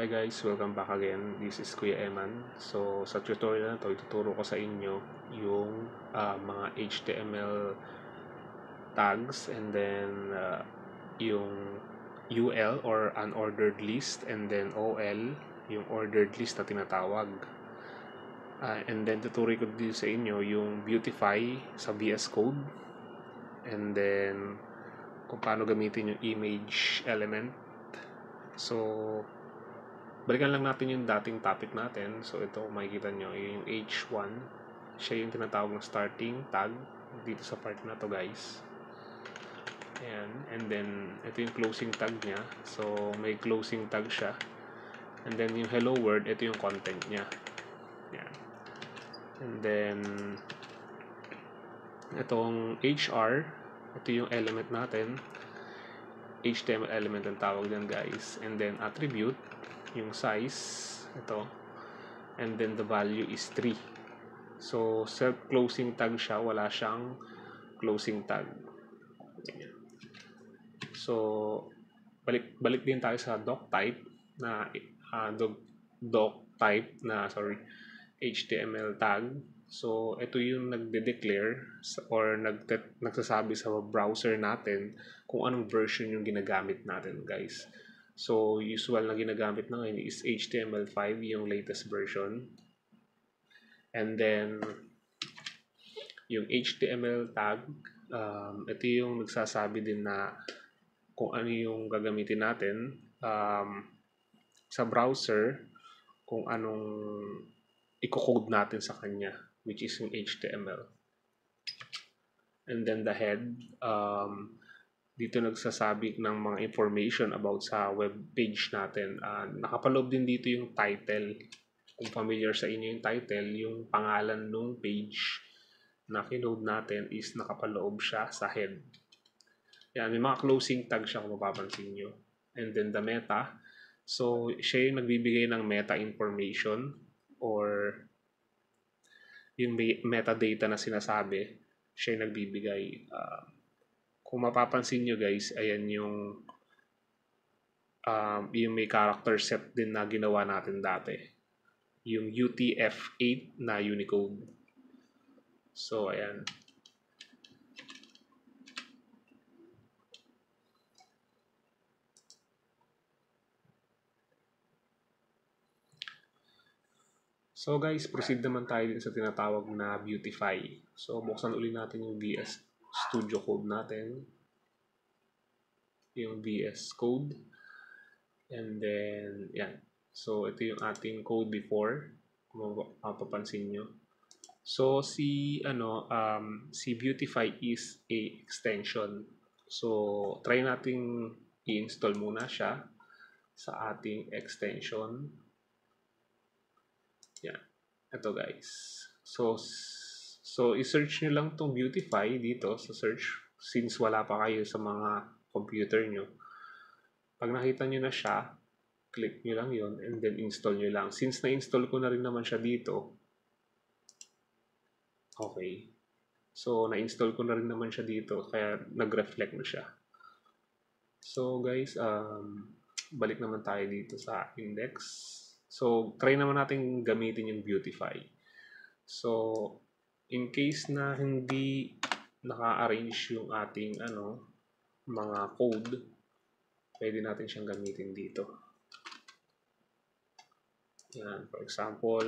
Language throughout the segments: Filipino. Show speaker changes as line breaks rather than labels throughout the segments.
Hi guys, welcome back again. This is Kuya Eman. So sa tutorial na to, ituturo ko sa inyo yung mga HTML tags and then yung UL or unordered list and then OL, yung ordered list na tinatawag. And then tuturo ko din sa inyo yung beautify sa VS Code and then kung paano gamitin yung image element. So balikan lang natin yung dating topic natin. So ito, makikita nyo, yung H1. Siya yung tinatawag na starting tag dito sa part na to guys. Ayan. And then, ito yung closing tag niya. So, may closing tag siya. And then, yung hello world, ito yung content niya. Ayan. And then, itong HR, ito yung element natin. HTML element ang tawag din guys. And then, attribute, yung size, ito, and then the value is 3. So self-closing tag siya, wala siyang closing tag. So balik din tayo sa doc type na HTML tag. So ito yung nagde-declare or nagsasabi sa browser natin kung anong version yung ginagamit natin guys. So, usual na ginagamit na ngayon is HTML5, yung latest version. And then, yung HTML tag, ito yung nagsasabi din na kung ano yung gagamitin natin sa browser, kung anong i-code natin sa kanya, which is yung HTML. And then the head, dito nagsasabi ng mga information about sa web page natin. Nakapaloob din dito yung title. Kung familiar sa inyo yung title, yung pangalan ng page na kinode natin is nakapaloob siya sa head. Yan, may mga closing tag siya kung mapapansin nyo. And then the meta. So, siya yung nagbibigay ng meta information or yung metadata na sinasabi. Siya yung nagbibigay. Kung mapapansin nyo guys, ayan yung may character set din na ginawa natin dati. Yung UTF-8 na Unicode. So, ayan. So guys, proceed naman tayo din sa tinatawag na beautify. So, buksan ulit natin yung VS Studio Code natin. Yung VS Code. And then, yan. So, ito yung ating code before. Kung mapapansin nyo. So, si beautify is a extension. So, try nating i-install muna siya sa ating extension. Yan. Ito guys. So i-search nyo lang tong beautify dito sa search since wala pa kayo sa mga computer nyo. Pag nakita nyo na siya, click nyo lang yon and then install nyo lang. Since na-install ko na rin naman siya dito, okay. So, na-install ko na rin naman siya dito, kaya nag-reflect na siya. So, guys, balik naman tayo dito sa index. So, try naman natin gamitin yung beautify. So, in case na hindi naka-arrange yung ating mga code, pwede natin siyang gamitin dito. Yan, for example,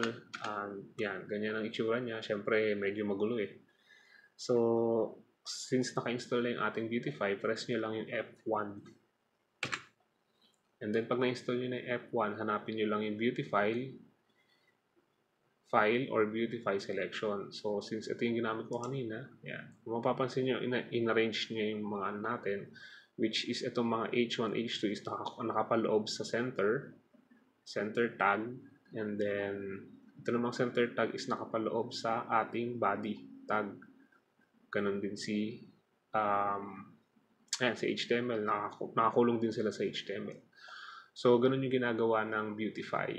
yan, ganyan ang itsura niya. Siyempre, medyo magulo eh. So, since naka-install na yung ating beautify, press nyo lang yung F1. And then, pag na-install nyo na yung F1, hanapin nyo lang yung beautify file or beautify selection. So, since ito yung ginamit ko kanina, yan. Kung mapapansin nyo, in-arrange nyo yung mga natin, which is itong mga H1, H2 is nakapaloob sa center tag, and then ito namang center tag is nakapaloob sa ating body tag. Ganun din si sa HTML, nakakulong din sila sa HTML. So, ganun yung ginagawa ng beautify.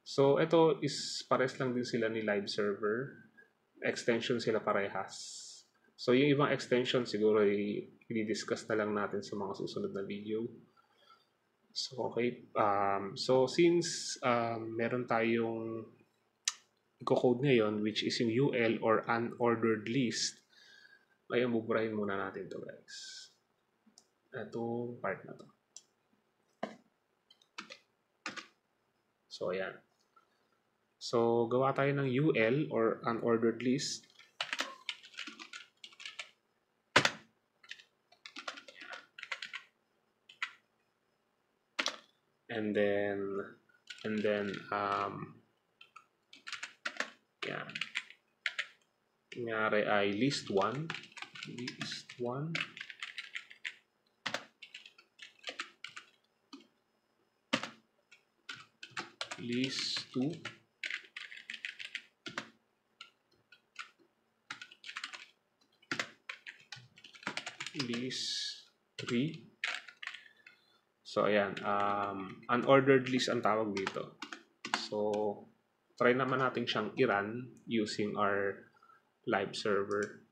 So, ito is pares lang din sila ni live server. Extension sila parehas. So, yung ibang extension siguro i-discuss na lang natin sa mga susunod na video. So, okay. So, since meron tayong i-code ngayon, which is yung UL or unordered list, ay buburahin muna natin to guys. Itong part na to. So, ayan. So, gawa tayo ng UL or unordered list. And then yeah. Kunyari ay list 1. List 1. List 2. List 3. So, ayan. Unordered list ang tawag dito. So, try naman natin siyang i-run using our live server.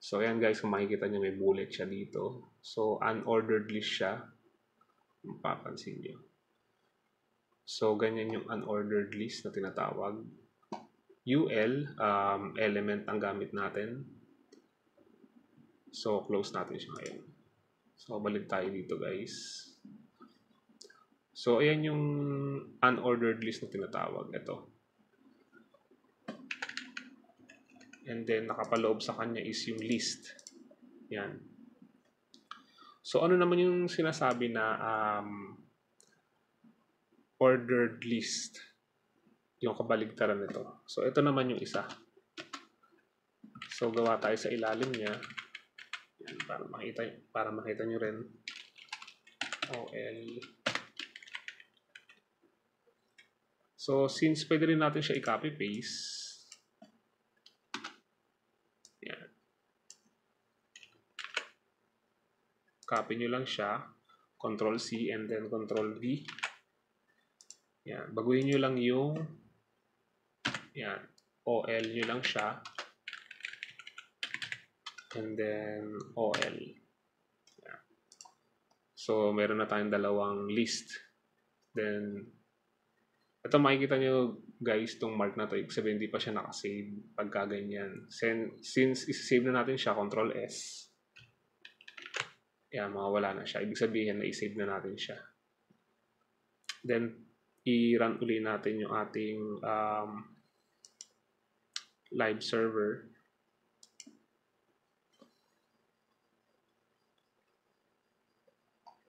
So, ayan guys, kung makikita nyo may bullet siya dito. So, unordered list siya. Mapapansin nyo. So, ganyan yung unordered list na tinatawag. UL, element ang gamit natin. So, close natin siya ngayon. So, balik tayo dito guys. So, ayan yung unordered list na tinatawag. Ito. And then, nakapaloob sa kanya is yung list. Yan. So, ano naman yung sinasabi na ordered list? Yung kabaligtaran nito. So, ito naman yung isa. So, gawa tayo sa ilalim niya. Yan, para makita nyo rin. OL. So, since pwede rin natin siya i-copy-paste, yan. Copy nyo lang siya. Control-C and then Control-V. Yan. Baguhin nyo lang yung yan. OL nyo lang siya. And then OL. Yan. So, meron na tayong dalawang list. Then, ito makikita nyo guys, itong mark na to, ibig sabihin hindi pa siya nakasave pagka ganyan. Since isasave na natin siya, Control S. Yan, mawawala na siya. Ibig sabihin na isave na natin siya. Then, i-run uli natin yung ating live server.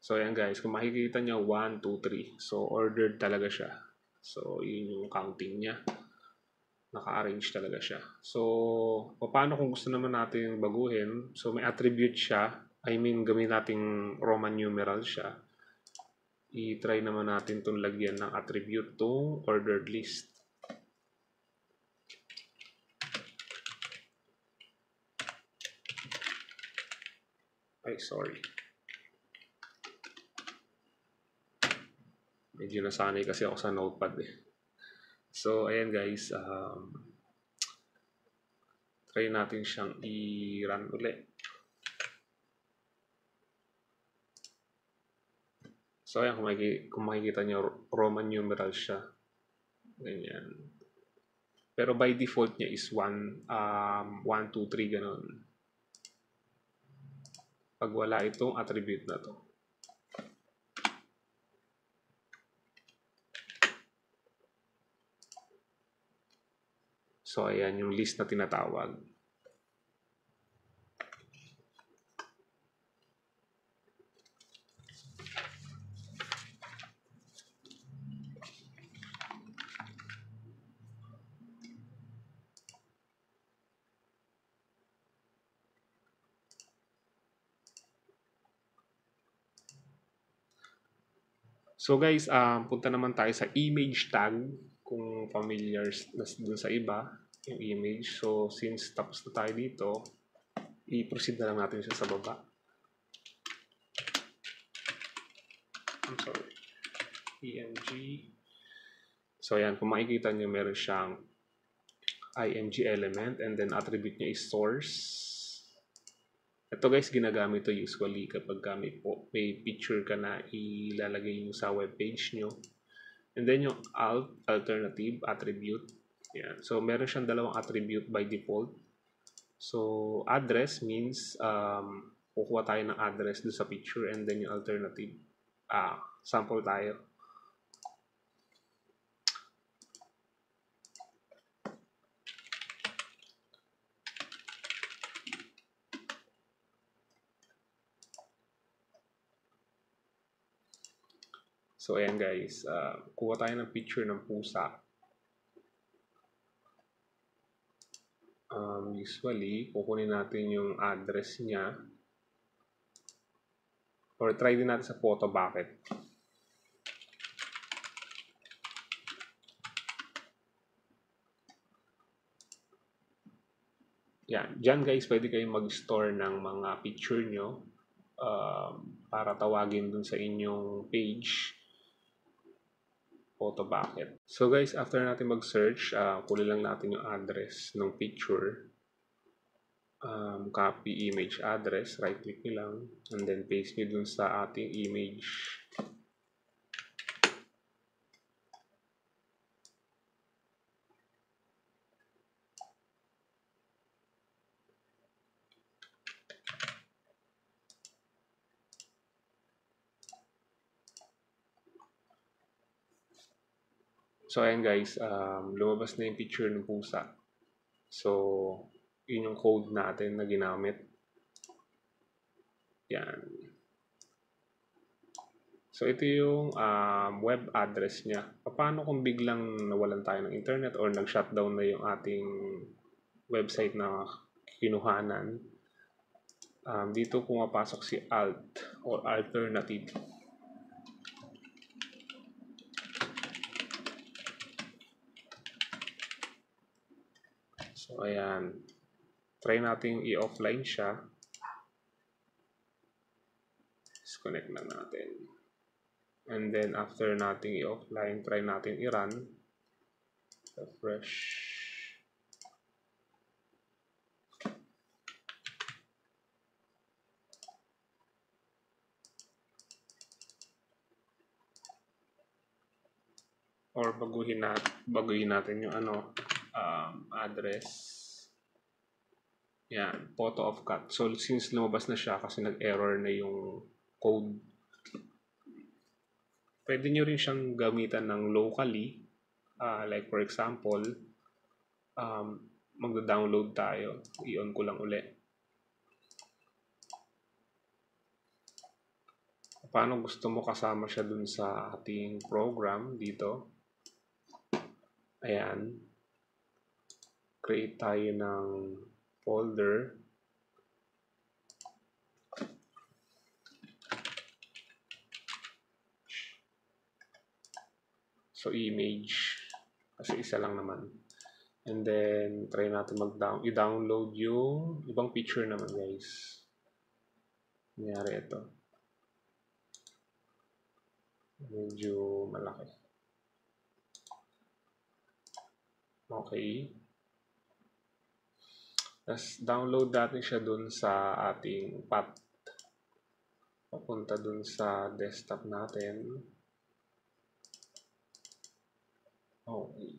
So, ayan guys, kung makikita nyo, 1, 2, 3. So, ordered talaga siya. So, yun yung counting niya. Naka-arrange talaga siya. So, paano kung gusto naman natin baguhin? So, may attribute siya. I mean, gawin nating Roman numeral siya. I-try naman natin itong lagyan ng attribute to ordered list. Ay, sorry. Medyo nasanay kasi ako sa notepad eh. So, ayan guys. Try natin siyang i-run ulit. So, ayan, kung makikita nyo, Roman numeral siya. Ganyan. Pero by default niya is 1, 2, 3, ganun. Pag wala itong attribute na to. So, ayan yung list na tinatawag. So guys, punta naman tayo sa image tag kung familiar dun sa iba yung image. So since tapos na tayo dito, i-proceed na lang natin siya sa baba. I'm sorry. PNG. So ayan, kung makikita nyo, meron siyang img element, and then attribute niya is source. Ito guys, ginagamit to usually kapag may picture ka na ilalagay nyo sa web page nyo. And then yung alternative attribute. Yan. So meron siyang dalawang attribute by default. So address means kukuha tayo ng address doon sa picture, and then yung alternative sample tayo. So ayan guys, kuha tayo ng picture ng pusa. Usually, kukunin natin yung address niya. Or try din natin sa photo bucket. Yan. Diyan guys, pwede kayong mag-store ng mga picture nyo para tawagin dun sa inyong page. Photo bucket. So guys, after natin mag-search, kunin lang natin yung address ng picture. Copy image address, right click nyo lang, and then paste nyo dun sa ating image. So ayan guys, lumabas na yung picture ng pusa. So yun yung code natin na ginamit. Yan. So ito yung web address niya. Paano kung biglang nawalan tayo ng internet or nag-shutdown na yung ating website na kinuhanan? Dito pumapasok si alt or alternative. So ayan, try natin i-offline siya. Disconnect na natin. And then after nating i-offline, try natin i-run. Refresh. Or baguhin natin yung address. Yan, photo of cat. So since lumabas na siya kasi nag-error na yung code, pwede nyo rin siyang gamitan ng locally. Like for example, magda-download tayo. I-on ko lang uli. Paano gusto mo kasama siya dun sa ating program dito? Ayan. Create tayo ng folder. So image. Kasi isa lang naman. And then try natin i-download yung ibang picture naman guys. Nangyari ito. Medyo malaki. Okay. Tapos download natin siya dun sa ating path. Papunta dun sa desktop natin. Okay.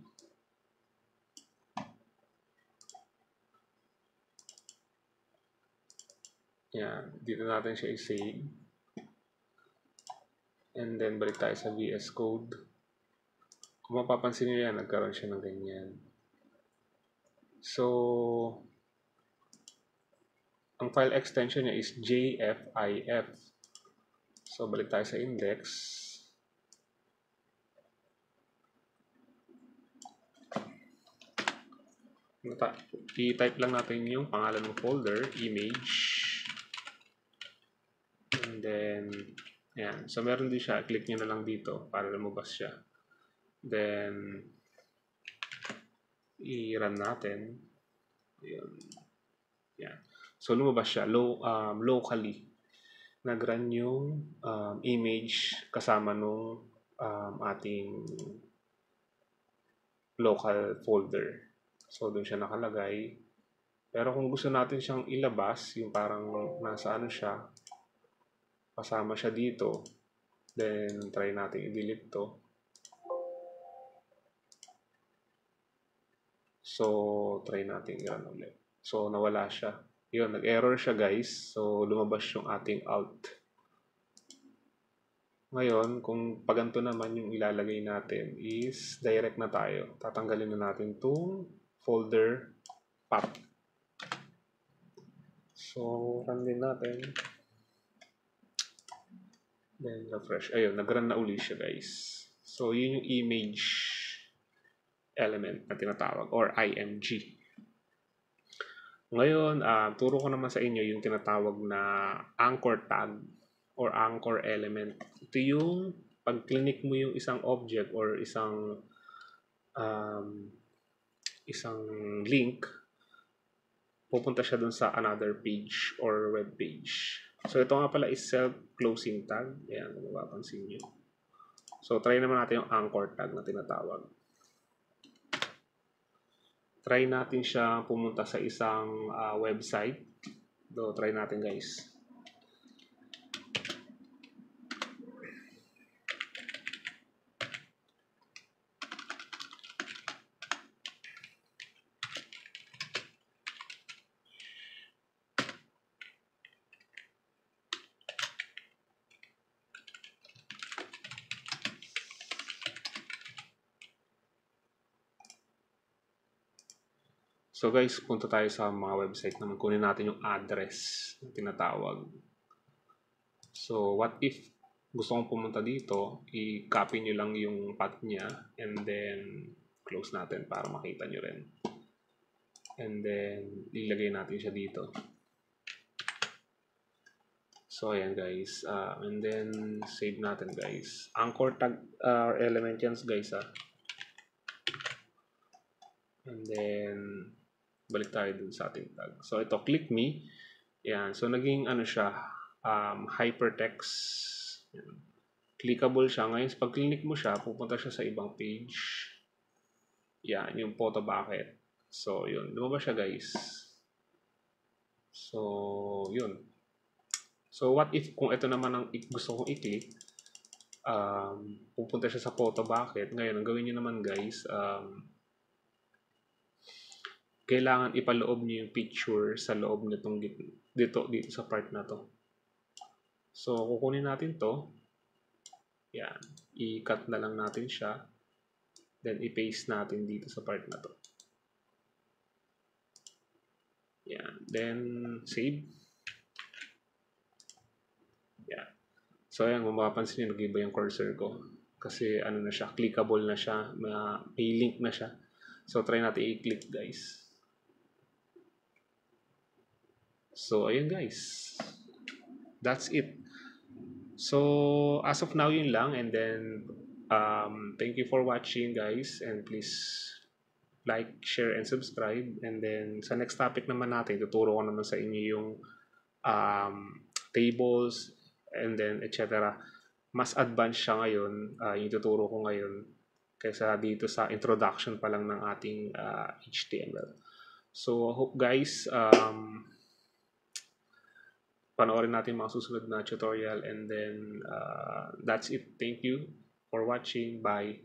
Yan. Dito natin siya i-save. And then balik tayo sa VS Code. Kung mapapansin nyo yan, nagkaroon siya ng ganyan. So, ang file extension niya is JFIF. So, balik tayo sa index. I-type lang natin yung pangalan ng folder, image. And then, ayan. So, meron din siya. Click nyo na lang dito para lumabas siya. Then, i-run natin. Ayan. Ayan. So, lumabas siya locally. Nag-run yung image kasama nung ating local folder. So, doon siya nakalagay. Pero kung gusto natin siyang ilabas, yung parang nasa ano siya, kasama siya dito, then try natin i-delete to. So, try natin i-run ulit. So, nawala siya. Yun, nag-error siya guys. So, lumabas yung ating alt. Ngayon, kung paganto naman yung ilalagay natin is direct na tayo. Tatanggalin na natin itong folder path. So, run din natin. Then, refresh. Ayun, nag-run na uli siya guys. So, yun yung image element na tinatawag or IMG. Ngayon, turo ko naman sa inyo yung tinatawag na anchor tag or anchor element. Ito yung pag click mo yung isang object or isang link, pupunta siya dun sa another page or web page. So, ito nga pala is self-closing tag. Ayan, kung mapapansin nyo. So, try naman natin yung anchor tag na tinatawag. Try natin siya pumunta sa isang website. So, try natin guys. So guys, punta tayo sa mga website naman. Kunin natin yung address na tinatawag. So what if gusto kong pumunta dito, i-copy nyo lang yung path niya and then close natin para makita nyo rin. And then ilagay natin siya dito. So ayan guys, and then save natin guys. Anchor tag element yan guys And then balik tayo dun sa ating tag. So ito, click me. Yan. So naging ano siya, hypertext. Yan. Clickable siya. Ngayon, pag click mo siya, pupunta siya sa ibang page. Yan, yung photo bucket. So yun, lumabas siya guys. So yun. So what if kung ito naman ang gusto kong i-click, pupunta siya sa photo bucket. Ngayon, ang gawin nyo naman guys, kailangan ipaloob niyo yung picture sa loob nitong dito sa part na to. So, kukunin natin to. Yan. I-cut na lang natin siya. Then, i-paste natin dito sa part na to. Yan. Then, save. Yan. So, ayan, kung mapapansin nyo, nag-iba yung cursor ko. Kasi, ano na siya, clickable na siya. May link na siya. So, try natin i-click, guys. So, ayun guys. That's it. So, as of now, yun lang. And then, thank you for watching guys. And please like, share, and subscribe. And then, sa next topic naman natin, tuturo ko naman sa inyo yung tables and then etc. Mas advanced siya ngayon, yung tuturo ko ngayon kaysa dito sa introduction pa lang ng ating HTML. So, I hope guys, panoorin natin mga susunod na tutorial and then that's it. Thank you for watching. Bye.